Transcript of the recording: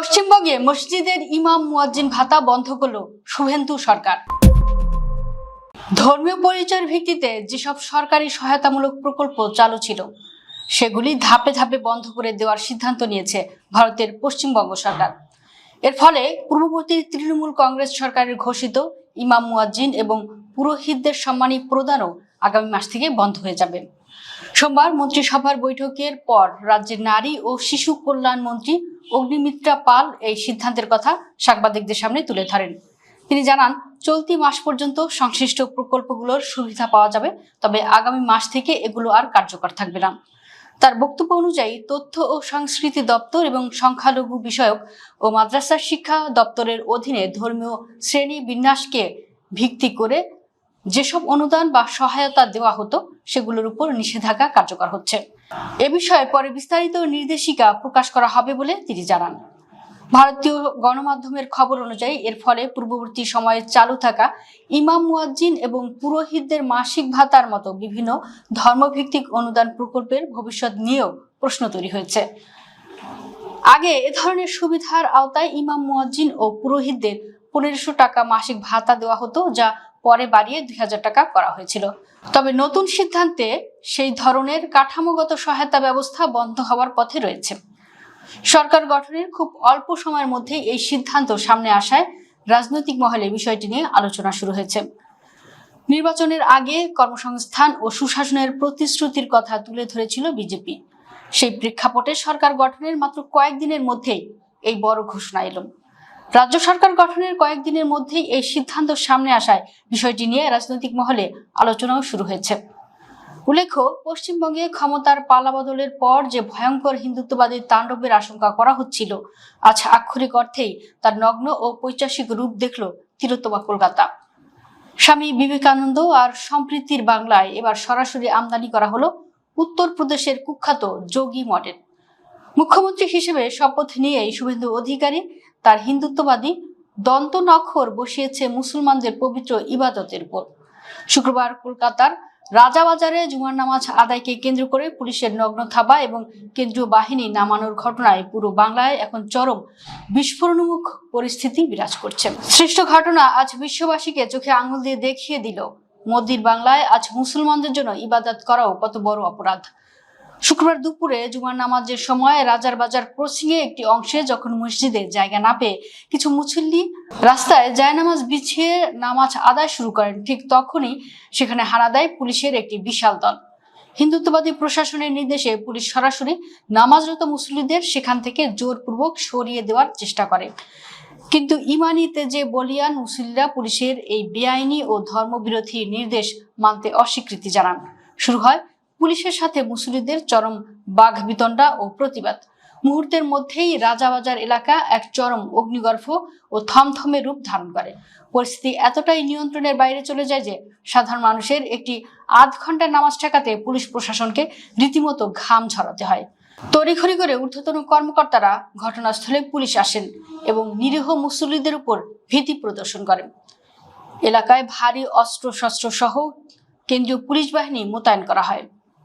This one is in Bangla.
পশ্চিমবঙ্গে মসজিদের ইমাম মুয়াজ্জিন ভাতা বন্ধ করল শুভেন্দু সরকার। ধর্মীয় পরিচয়ের ভিত্তিতে যেসব সরকারি সহায়তামূলক প্রকল্প চালু ছিল সেগুলি ধাপে ধাপে বন্ধ করে দেওয়ার সিদ্ধান্ত নিয়েছে ভারতের পশ্চিমবঙ্গ সরকার। এর ফলে পূর্ববর্তী তৃণমূল কংগ্রেস সরকারের ঘোষিত ইমাম মুয়াজ্জিন এবং পুরোহিতদের সম্মানী প্রদানও আগামী মাস থেকে বন্ধ হয়ে যাবে। সোমবার মন্ত্রিসভার বৈঠকের পর রাজ্যের নারী ও শিশু কল্যাণ মন্ত্রী অগ্নিমিত্রা পাল এই সিদ্ধান্তের কথা সাংবাদিকদের সামনে তুলে ধরেন। তিনি জানান, চলতি মাস পর্যন্ত সংশ্লিষ্ট প্রকল্পগুলোর সুবিধা পাওয়া যাবে, তবে আগামী মাস থেকে এগুলো আর কার্যকর থাকবে না। তার বক্তব্য অনুযায়ী তথ্য ও সংস্কৃতি দপ্তর এবং সংখ্যালঘু বিষয়ক ও মাদ্রাসা শিক্ষা দপ্তরের অধীনে ধর্মীয় শ্রেণী বিন্যাসকে ভিত্তি করে যেসব অনুদান বা সহায়তা দেওয়া হতো সেগুলোর উপর নিষেধাজ্ঞা কার্যকর হচ্ছে। এ বিষয়ে পরে বিস্তারিত নির্দেশিকা প্রকাশ করা হবে বলে তিনি জানান। ভারতীয় গণমাধ্যমের খবর অনুযায়ী এর ফলে পূর্ববর্তী সময়ে চালু থাকা ইমাম মুয়াজ্জিন এবং পুরোহিতদের মাসিক ভাতার মতো বিভিন্ন ধর্মভিত্তিক অনুদান প্রকল্পের ভবিষ্যৎ নিয়েও প্রশ্ন তৈরি হয়েছে। আগে এ ধরনের সুবিধার আওতায় ইমাম মুয়াজ্জিন ও পুরোহিতদের 1500 টাকা মাসিক ভাতা দেওয়া হতো, যা পরে বাড়িয়ে 2000 টাকা করা হয়েছিল। তবে নতুন সিদ্ধান্তে সেই ধরনের কাঠামোগত সহায়তা ব্যবস্থা বন্ধ হওয়ার পথে রয়েছে। সরকার গঠনের খুব অল্প সময়ের মধ্যে এই সিদ্ধান্ত সামনে আসায় রাজনৈতিক মহলে বিষয়টি নিয়ে আলোচনা শুরু হয়েছে। নির্বাচনের আগে কর্মসংস্থান ও সুশাসনের প্রতিশ্রুতির কথা তুলে ধরেছিল বিজেপি। সেই প্রেক্ষাপটে সরকার গঠনের মাত্র কয়েকদিনের মধ্যেই এই বড় ঘোষণা এলো। রাজ্য সরকার গঠনের কয়েকদিনের মধ্যেই এই সিদ্ধান্ত সামনে আসায় বিষয়টি নিয়ে রাজনৈতিক মহলে আলোচনাও শুরু হয়েছে। উল্লেখ্য, পশ্চিমবঙ্গে ক্ষমতার পালাবদলের পর যে ভয়ঙ্কর হিন্দুত্ববাদী তাণ্ডবের আশঙ্কা করা হচ্ছিল, আজ আক্ষরিক অর্থেই তার নগ্ন ও পৈশাচিক রূপ দেখল তিলোত্তমা কলকাতা। স্বামী বিবেকানন্দ আর সম্প্রীতির বাংলায় এবার সরাসরি আমদানি করা হলো উত্তরপ্রদেশের কুখ্যাত যোগী মডেল। মুখ্যমন্ত্রী হিসেবে শপথ নিয়েই শুভেন্দু অধিকারী তার হিন্দুত্ববাদী দন্ত নখর বসিয়েছে মুসলমানদের পবিত্র ইবাদতের উপর। শুক্রবার কলকাতার রাজাবাজারে জুমার নামাজ আদায়কে কেন্দ্র করে পুলিশের নগ্ন থাবা এবং কেন্দ্রীয় বাহিনী নামানোর ঘটনায় পুরো বাংলায় এখন চরম বিস্ফোরণমুখ পরিস্থিতি বিরাজ করছে। সৃষ্ট ঘটনা আজ বিশ্ববাসীকে চোখে আঙুল দিয়ে দেখিয়ে দিল মোদির বাংলায় আজ মুসলমানদের জন্য ইবাদত করাও কত বড় অপরাধ। শুক্রবার দুপুরে জুমার নামাজের সময় রাজার বাজার ক্রসিং এ একটি অংশে যখন মসজিদে জায়গা না পেয়ে কিছু মুসল্লি রাস্তায় জায়নামাজ বিছিয়ে নামাজ আদায় শুরু করেন, ঠিক তখনই সেখানে হানা দেয় পুলিশের একটি বিশাল দল। হিন্দুত্ববাদী প্রশাসনের নির্দেশে পুলিশ সরাসরি নামাজরত মুসল্লিদের সেখান থেকে জোরপূর্বক সরিয়ে দেওয়ার চেষ্টা করে। কিন্তু ইমানি তেজে বলিয়ান মুসল্লিরা পুলিশের এই বেআইনি ও ধর্মবিরোধী নির্দেশ মানতে অস্বীকৃতি জানান। শুরু হয় পুলিশের সাথে মুসল্লিদের চরম বাঘবিতণ্ডা ও প্রতিবাদ। মুহূর্তের মধ্যেই রাজাবাজার এলাকা এক চরম অগ্নিগর্ভ ও থমথমে রূপ ধারণ করে। পরিস্থিতি এতটাই নিয়ন্ত্রণের বাইরে চলে যায় যে সাধারণ মানুষের একটি আধ ঘন্টার নামাজ ঠেকাতে পুলিশ প্রশাসনকে রীতিমতো ঘাম ঝরাতে হয়। তড়িঘড়ি করে ঊর্ধ্বতন কর্মকর্তারা ঘটনাস্থলে পুলিশ আসেন এবং নিরীহ মুসল্লিদের উপর ভীতি প্রদর্শন করেন। এলাকায় ভারী অস্ত্রশস্ত্র সহ কেন্দ্রীয় পুলিশ বাহিনী মোতায়েন করা হয়।